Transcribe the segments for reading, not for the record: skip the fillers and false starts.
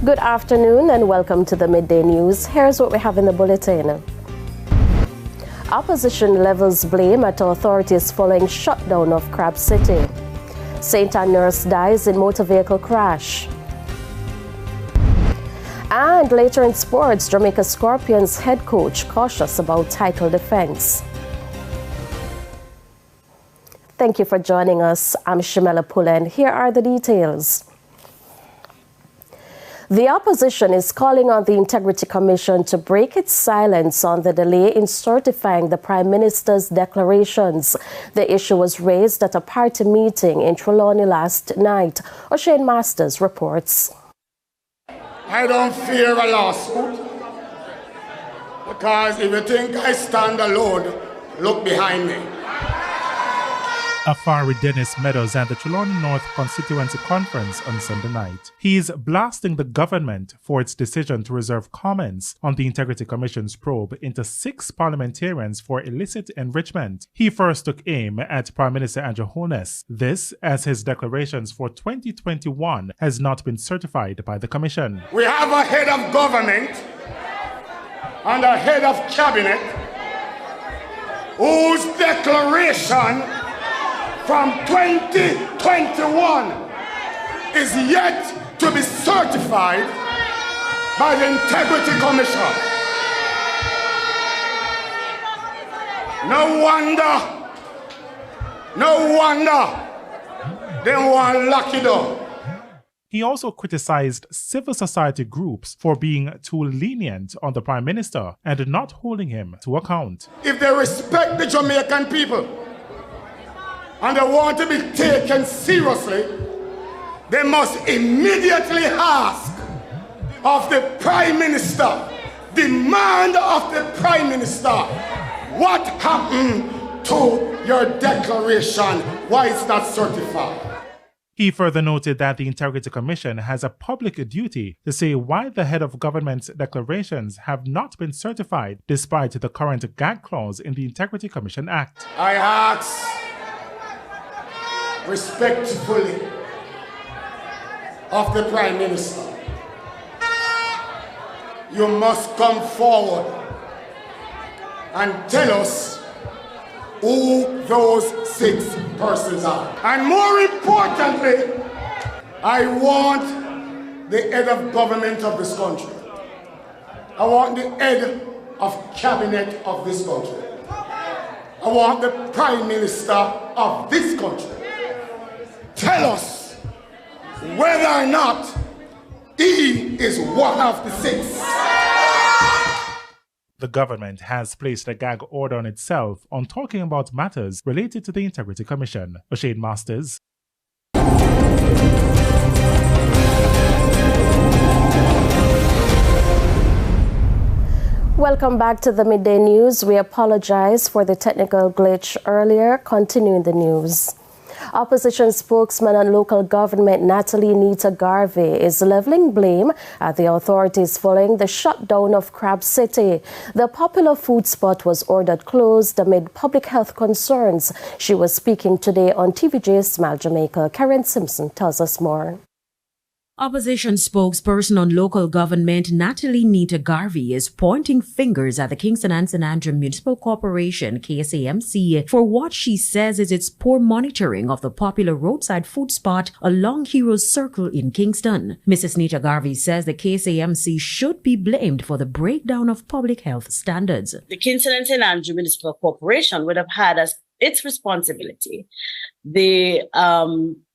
Good afternoon and welcome to the Midday News. Here's what we have in the bulletin. Opposition levels blame at authorities following shutdown of Crab City. St. Anne nurse dies in motor vehicle crash. And later in sports, Jamaica Scorpions head coach cautious about title defense. Thank you for joining us. I'm Shamela Pullen. Here are the details. The opposition is calling on the Integrity Commission to break its silence on the delay in certifying the Prime Minister's declarations. The issue was raised at a party meeting in Trelawney last night. O'Shane Masters reports. I don't fear a lawsuit, because if you think I stand alone, look behind me. Afari Dennis Meadows at the Trelawney North Constituency Conference on Sunday night. He is blasting the government for its decision to reserve comments on the Integrity Commission's probe into 6 parliamentarians for illicit enrichment. He first took aim at Prime Minister Andrew Holness. This as his declarations for 2021 has not been certified by the Commission. We have a head of government and a head of cabinet whose declaration from 2021 is yet to be certified by the Integrity Commission. No wonder they want lock it up. He also criticized civil society groups for being too lenient on the Prime Minister and not holding him to account. If they respect the Jamaican people and they want to be taken seriously, they must immediately ask of the Prime Minister, demand of the Prime Minister, what happened to your declaration? Why it's not certified? He further noted that the Integrity Commission has a public duty to say why the head of government's declarations have not been certified despite the current gag clause in the Integrity Commission Act. I ask respectfully of the Prime Minister, you must come forward and tell us who those 6 persons are. And more importantly, I want the head of government of this country. I want the head of cabinet of this country. I want the Prime Minister of this country. Tell us whether or not he is one of the 6. The government has placed a gag order on itself on talking about matters related to the Integrity Commission. O'Shane Masters. Welcome back to the Midday News. We apologize for the technical glitch earlier. Continuing the news. Opposition spokesman on local government Natalie Nita Garvey is leveling blame at the authorities following the shutdown of Crab City. The popular food spot was ordered closed amid public health concerns. She was speaking today on TVJ Smile Jamaica. Karen Simpson tells us more. Opposition spokesperson on local government Natalie Nita Garvey is pointing fingers at the Kingston and St. Andrew Municipal Corporation, KSAMC, for what she says is its poor monitoring of the popular roadside food spot along Heroes Circle in Kingston. Mrs. Nita Garvey says the KSAMC should be blamed for the breakdown of public health standards. The Kingston and St. Andrew Municipal Corporation would have had as its responsibility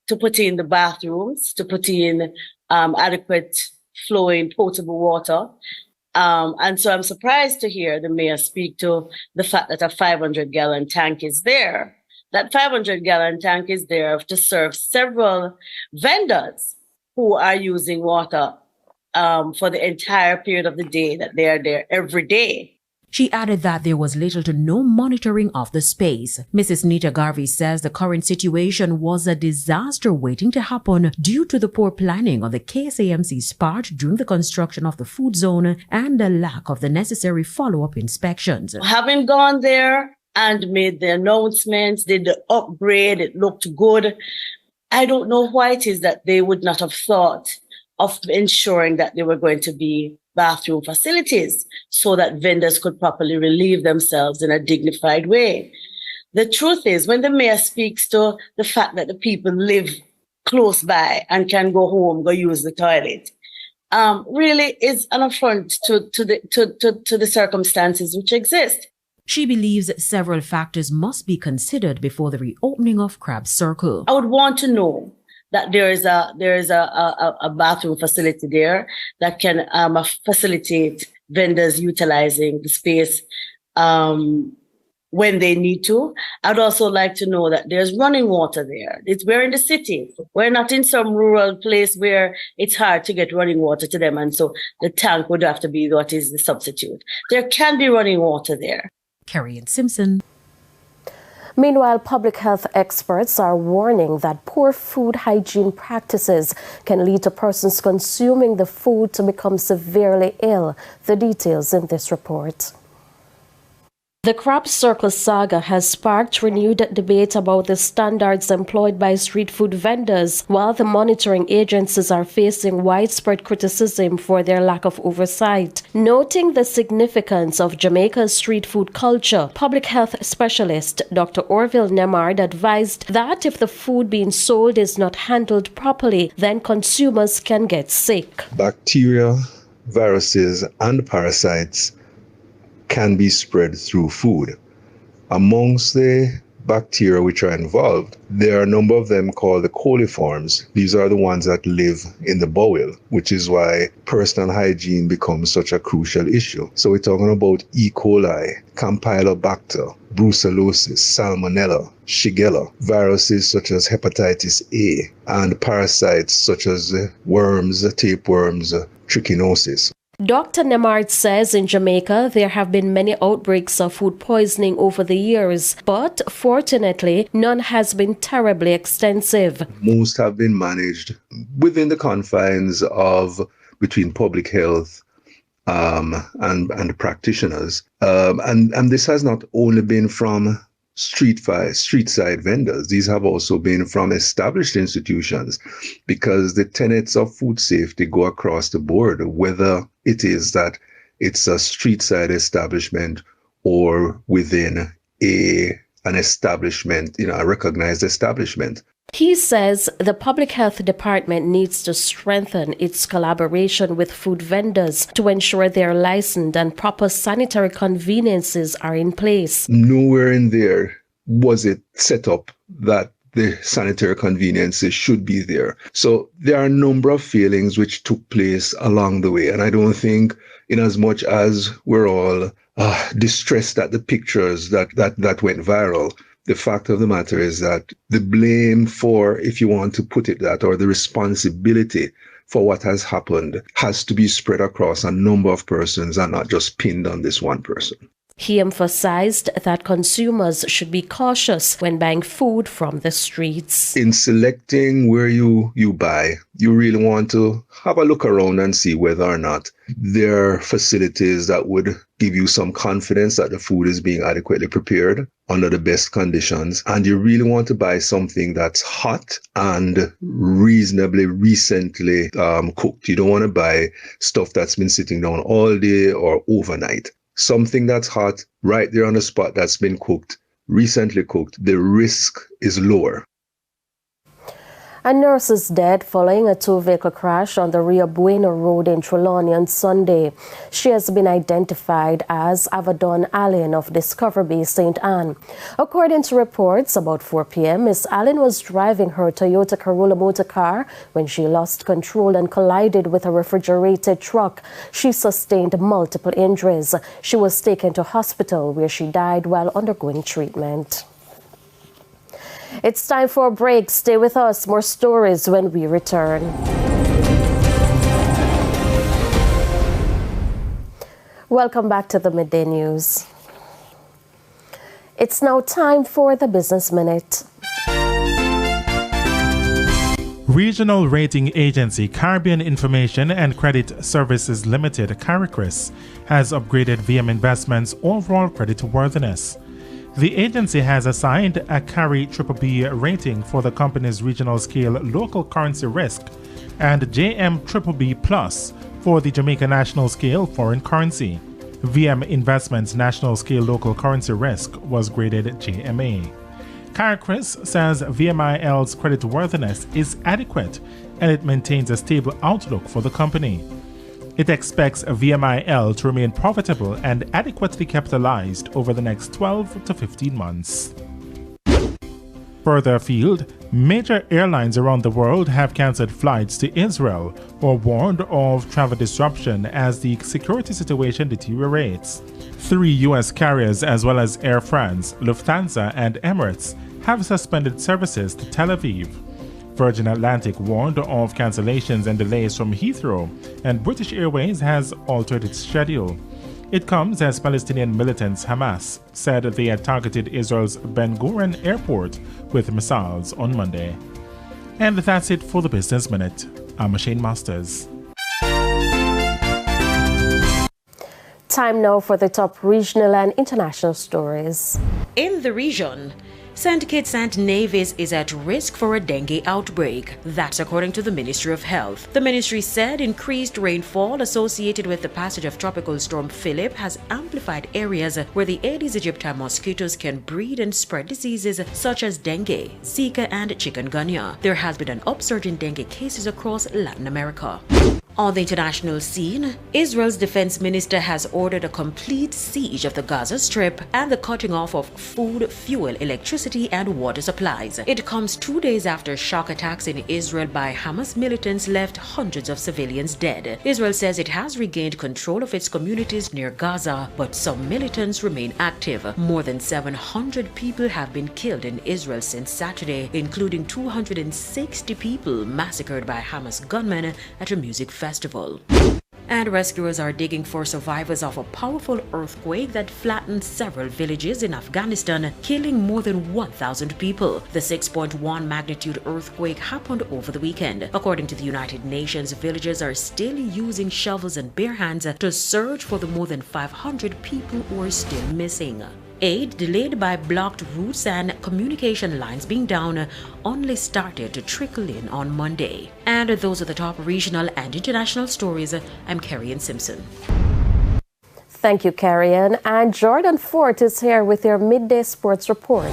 to put in the bathrooms, to put in adequate flowing potable water. And so I'm surprised to hear the mayor speak to the fact that a 500-gallon tank is there. That 500-gallon tank is there to serve several vendors who are using water for the entire period of the day that they are there every day. She added that there was little to no monitoring of the space. Mrs. Nita Garvey says the current situation was a disaster waiting to happen due to the poor planning on the KSAMC's part during the construction of the food zone and the lack of the necessary follow-up inspections. Having gone there and made the announcements, did the upgrade, it looked good. I don't know why it is that they would not have thought of ensuring that there were going to be bathroom facilities so that vendors could properly relieve themselves in a dignified way. The truth is, when the mayor speaks to the fact that the people live close by and can go home, go use the toilet, really is an affront to the circumstances which exist. She believes several factors must be considered before the reopening of Crab Circle. I would want to know that there is a bathroom facility there that can facilitate vendors utilizing the space when they need to. I'd also like to know that there's running water there. We're in the city. We're not in some rural place where it's hard to get running water to them, and so the tank would have to be what is the substitute. There can be running water there. Kerry and Simpson. Meanwhile, public health experts are warning that poor food hygiene practices can lead to persons consuming the food to become severely ill. The details in this report. The Crab Circle saga has sparked renewed debate about the standards employed by street food vendors, while the monitoring agencies are facing widespread criticism for their lack of oversight. Noting the significance of Jamaica's street food culture, public health specialist Dr. Orville Nemard advised that if the food being sold is not handled properly, then consumers can get sick. Bacteria, viruses, and parasites can be spread through food. Amongst the bacteria which are involved, there are a number of them called the coliforms. These are the ones that live in the bowel, which is why personal hygiene becomes such a crucial issue. So we're talking about E. coli, Campylobacter, brucellosis, Salmonella, Shigella, viruses such as hepatitis A, and parasites such as worms, tapeworms, trichinosis. Dr. Nemard says in Jamaica there have been many outbreaks of food poisoning over the years, but fortunately none has been terribly extensive. Most have been managed within the confines of between public health and practitioners. And this has not only been from street side vendors. These have also been from established institutions, because the tenets of food safety go across the board, whether it is that it's a street side establishment or within an establishment, a recognized establishment. He says the Public Health Department needs to strengthen its collaboration with food vendors to ensure their licensed and proper sanitary conveniences are in place. Nowhere in there was it set up that the sanitary conveniences should be there. So there are a number of failings which took place along the way. And I don't think, in as much as we're all distressed at the pictures that went viral, the fact of the matter is that the blame for, if you want to put it that, or the responsibility for what has happened has to be spread across a number of persons and not just pinned on this one person. He emphasized that consumers should be cautious when buying food from the streets. In selecting where you buy, you really want to have a look around and see whether or not there are facilities that would give you some confidence that the food is being adequately prepared under the best conditions. And you really want to buy something that's hot and reasonably recently cooked. You don't want to buy stuff that's been sitting down all day or overnight. Something that's hot, right there on the spot, that's been cooked, recently cooked, the risk is lower. A nurse is dead following a two-vehicle crash on the Rio Bueno Road in Trelawney on Sunday. She has been identified as Avadon Allen of Discover Bay, St. Anne. According to reports, about 4 p.m., Miss Allen was driving her Toyota Corolla motor car when she lost control and collided with a refrigerated truck. She sustained multiple injuries. She was taken to hospital where she died while undergoing treatment. It's time for a break. Stay with us. More stories when we return. Welcome back to the Midday News. It's now time for the Business Minute. Regional rating agency Caribbean Information and Credit Services Limited, CARICRIS, has upgraded VM Investments' overall creditworthiness. The agency has assigned a CARI BBB rating for the company's regional scale local currency risk and JM BBB+ for the Jamaica National Scale Foreign Currency. VM Investments National Scale Local Currency Risk was graded JMA. Kara Chris says VMIL's creditworthiness is adequate and it maintains a stable outlook for the company. It expects VMIL to remain profitable and adequately capitalized over the next 12 to 15 months. Further afield, major airlines around the world have cancelled flights to Israel or warned of travel disruption as the security situation deteriorates. 3 U.S. carriers as well as Air France, Lufthansa and Emirates have suspended services to Tel Aviv. Virgin Atlantic warned of cancellations and delays from Heathrow, and British Airways has altered its schedule. It comes as Palestinian militants Hamas said they had targeted Israel's Ben Gurion airport with missiles on Monday. And that's it for the Business Minute. I'm Shane Masters. Time now for the top regional and international stories. In the region, St. Kitts and Nevis is at risk for a dengue outbreak. That's according to the Ministry of Health. The ministry said increased rainfall associated with the passage of Tropical Storm Philip has amplified areas where the Aedes aegypti mosquitoes can breed and spread diseases such as dengue, Zika, and chikungunya. There has been an upsurge in dengue cases across Latin America. On the international scene, Israel's defense minister has ordered a complete siege of the Gaza Strip and the cutting off of food, fuel, electricity, and water supplies. It comes 2 days after shock attacks in Israel by Hamas militants left hundreds of civilians dead. Israel says it has regained control of its communities near Gaza, but some militants remain active. More than 700 people have been killed in Israel since Saturday, including 260 people massacred by Hamas gunmen at a music festival. And rescuers are digging for survivors of a powerful earthquake that flattened several villages in Afghanistan, killing more than 1,000 people. The 6.1 magnitude earthquake happened over the weekend. According to the United Nations, villagers are still using shovels and bare hands to search for the more than 500 people who are still missing. Aid, delayed by blocked routes and communication lines being down, only started to trickle in on Monday. And those are the top regional and international stories. I'm Carrie-Ann Simpson. Thank you, Carrie-Ann. And Jordan Fort is here with your midday sports report.